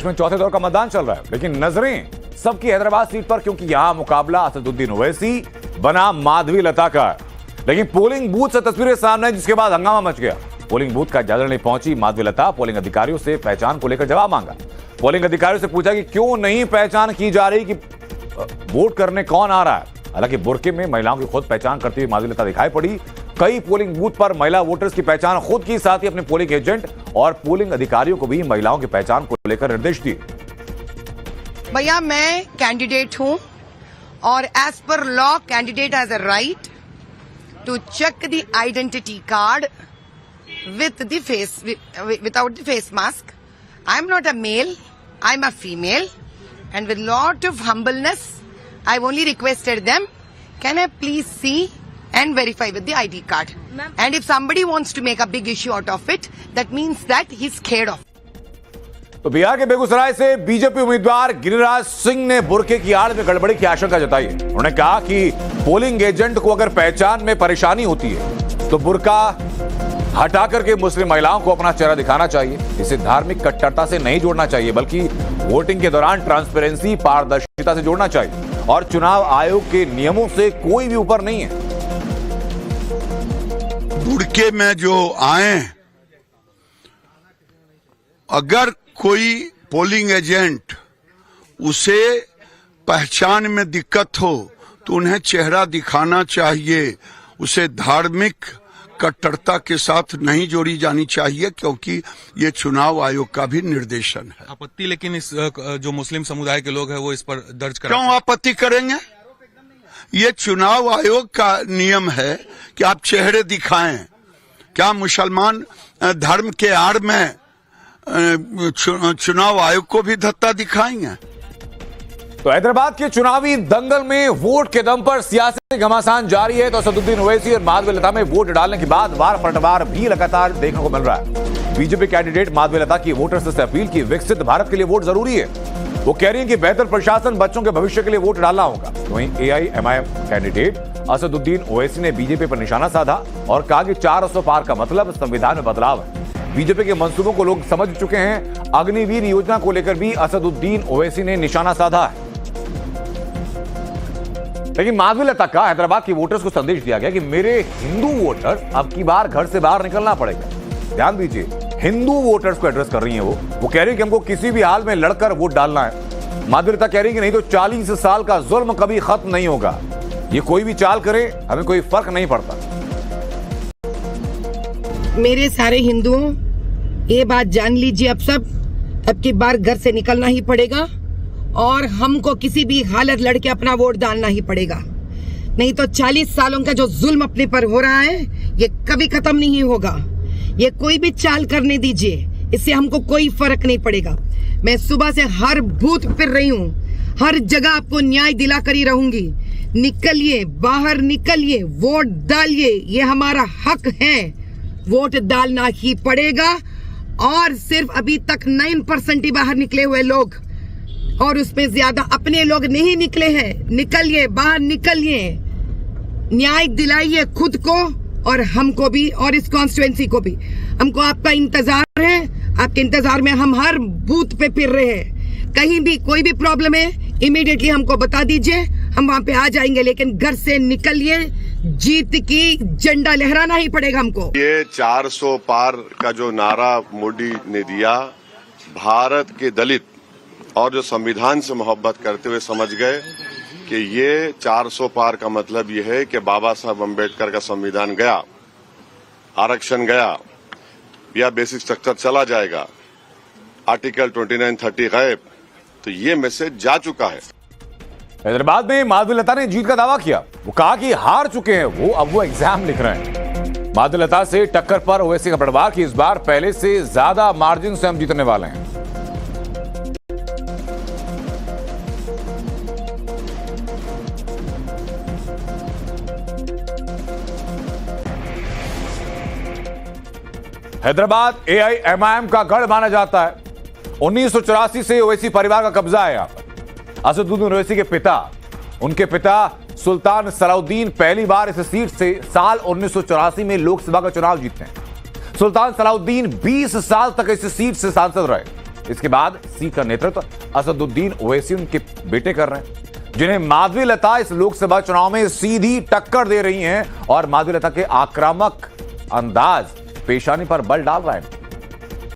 देश में चौथे दौर का मतदान चल रहा है, लेकिन नजरें सबकी हैदराबाद सीट पर, क्योंकि यहां मुकाबला असदुद्दीन ओवैसी बनाम माधवी लता का है। लेकिन पोलिंग बूथ से तस्वीरें सामने आई, जिसके बाद हंगामा मच गया। पोलिंग बूथ का इजाजत नहीं पहुंची माधवी लता, पोलिंग अधिकारियों से पहचान को लेकर जवाब मांगा। पोलिंग अधिकारियों से पूछा कि क्यों नहीं पहचान की जा रही, कि वोट करने कौन आ रहा है। हालांकि बुर्के में महिलाओं की खुद पहचान करती हुई माधवी लता दिखाई पड़ी। कई पोलिंग बूथ पर महिला वोटर्स की पहचान खुद की, साथ ही अपने पोलिंग एजेंट और पोलिंग अधिकारियों को भी महिलाओं की पहचान को लेकर निर्देश दिए। भैया मैं कैंडिडेट हूं और as per law candidate has a right to check the identity card with the face without the face mask. I am not a male, I am a female and with lot of humbleness I've only requested them, can I please see and verify with the ID card, and if somebody wants to make a big issue out of it, that means that he's scared of। तो बिहार के बेगूसराय से BJP उम्मीदवार गिरिराज सिंह ने Burke की आड़ में गड़बड़ी की आशंका जताई है। उन्होंने कहा कि पोलिंग एजेंट को अगर पहचान में परेशानी होती है तो बुर्का हटा करके मुस्लिम महिलाओं को अपना चेहरा दिखाना चाहिए। इसे धार्मिक कट्टरता से नहीं जोड़ना चाहिए, बल्कि वोटिंग के दौरान ट्रांसपेरेंसी, पारदर्शिता से जोड़ना चाहिए। और चुनाव आयोग के नियमों से कोई भी ऊपर नहीं है। बुर्के में जो आए, अगर कोई पोलिंग एजेंट उसे पहचान में दिक्कत हो तो उन्हें चेहरा दिखाना चाहिए। उसे धार्मिक कट्टरता के साथ नहीं जोड़ी जानी चाहिए, क्योंकि ये चुनाव आयोग का भी निर्देशन है। आपत्ति लेकिन इस जो मुस्लिम समुदाय के लोग हैं वो इस पर दर्ज करें। क्यों आपत्ति करेंगे? ये चुनाव आयोग का नियम है कि आप चेहरे दिखाएं। क्या मुसलमान धर्म के आड़ में चुनाव आयोग को भी धत्ता दिखाएंगे? तो हैदराबाद के चुनावी दंगल में वोट के दम पर सियासी घमासान जारी है। तो असदुद्दीन ओवैसी और माधवी लता में वोट डालने के बाद वार पलटवार भी लगातार देखने को मिल रहा है। बीजेपी कैंडिडेट माधवी लता की वोटर्स से अपील की विकसित भारत के लिए वोट जरूरी है। वो कह रही है कि बेहतर प्रशासन, बच्चों के भविष्य के लिए वोट डालना होगा। वहीं AIMIM कैंडिडेट असदुद्दीन ओवैसी ने बीजेपी पर निशाना साधा और कहा कि 400 पार का मतलब संविधान में बदलाव है। बीजेपी के मंसूबों को लोग समझ चुके हैं। अग्निवीर योजना को लेकर भी असदुद्दीन ओवैसी ने निशाना साधा है। लेकिन माधवी लता का हैदराबाद की वोटर्स को संदेश दिया गया कि मेरे हिंदू वोटर्स अब की बार घर से बाहर निकलना पड़ेगा। ध्यान दीजिए, हिंदू वोटर्स को एड्रेस कर रही हैं वो कह रही है कि हमको किसी भी हाल में लड़कर वोट डालना है। माधवी लता कह रही है कि नहीं तो 40 साल का जुल्म कभी खत्म नहीं होगा। ये कोई भी चाल करे, हमें कोई फर्क नहीं पड़ता। मेरे सारे हिंदुओं, ये बात जान लीजिए, अब सब अब की बार घर से निकलना ही पड़ेगा और हमको किसी भी हालत लड़के अपना वोट डालना ही पड़ेगा। नहीं तो 40 सालों का जो जुल्म अपने पर हो रहा है ये कभी खत्म नहीं होगा। ये कोई भी चाल करने दीजिए, इससे हमको कोई फर्क नहीं पड़ेगा। मैं सुबह से हर बूथ फिर रही हूँ, हर जगह आपको न्याय दिला कर ही रहूंगी। निकलिए, बाहर निकलिए, वोट डालिए, ये हमारा हक है। वोट डालना ही पड़ेगा। और सिर्फ अभी तक 9% ही बाहर निकले हुए लोग, और उसमें ज्यादा अपने लोग नहीं निकले हैं। निकलिए, बाहर निकलिए, न्याय दिलाइए खुद को और हमको भी और इस कॉन्स्टिट्यूएंसी को भी। हमको आपका इंतजार है, आपके इंतजार में हम हर बूथ पे फिर रहे हैं। कहीं भी कोई भी प्रॉब्लम है इमीडिएटली हमको बता दीजिए, हम वहां पे आ जाएंगे। लेकिन घर से निकलिए, जीत की झंडा लहराना ही पड़ेगा हमको। ये 400 पार का जो नारा मोदी ने दिया, भारत के दलित और जो संविधान से मोहब्बत करते हुए समझ गए कि ये 400 पार का मतलब ये है कि बाबा साहब अम्बेडकर का संविधान गया, आरक्षण गया, या बेसिक स्ट्रक्चर चला जाएगा, आर्टिकल 29-30 गायब। तो ये मैसेज जा चुका है। हैदराबाद में माधवी लता ने जीत का दावा किया। वो कहा कि हार चुके हैं वो, अब वो एग्जाम लिख रहे हैं। माधवी लता से टक्कर पर ओवैसी का पलटवार कि इस बार पहले से ज्यादा मार्जिन से हम जीतने वाले हैं। हैदराबाद AIMIM का गढ़ माना जाता है। 1984 से ओवैसी परिवार का कब्जा है यहाँ पर। असदुद्दीन ओवैसी के पिता, उनके पिता सुल्तान सलाउद्दीन पहली बार इस सीट से साल 1984 में लोकसभा का चुनाव जीतते हैं। सुल्तान सलाउद्दीन 20 साल तक इस सीट से सांसद रहे। इसके बाद सीट का नेतृत्व असदुद्दीन ओवैसी उनके बेटे कर रहे हैं, जिन्हें माधवी लता इस लोकसभा चुनाव में सीधी टक्कर दे रही हैं और माधवी लता के आक्रामक अंदाज पेशानी पर बल डाल रहा है।